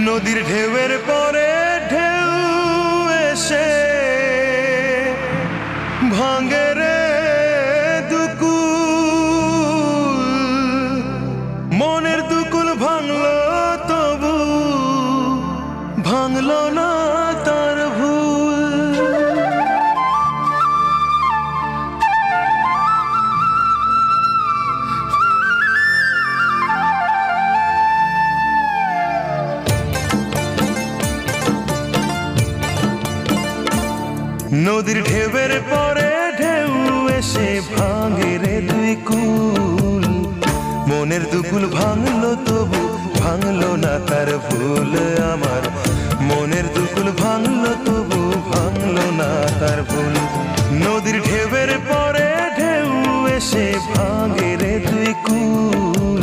নদীর ঢেউয়ের পরে ঢেউ এসে ভাঙে রে দুকুল, মনের দুকুল ভাঙলো তবু ভাঙলো না তার ভুল। নদীর ঢেউয়ের পরে ঢেউ এসে ভাঙে রে দুই কুল, মনের দুকুল ভাঙলো তবু ভাঙলো না তার ভুল। আমার মনের দুকুল ভাঙলো তবু ভাঙলো না তার ভুল। নদীর ঢেউয়ের পরে ঢেউ এসে ভাঙে রে দুই কুল,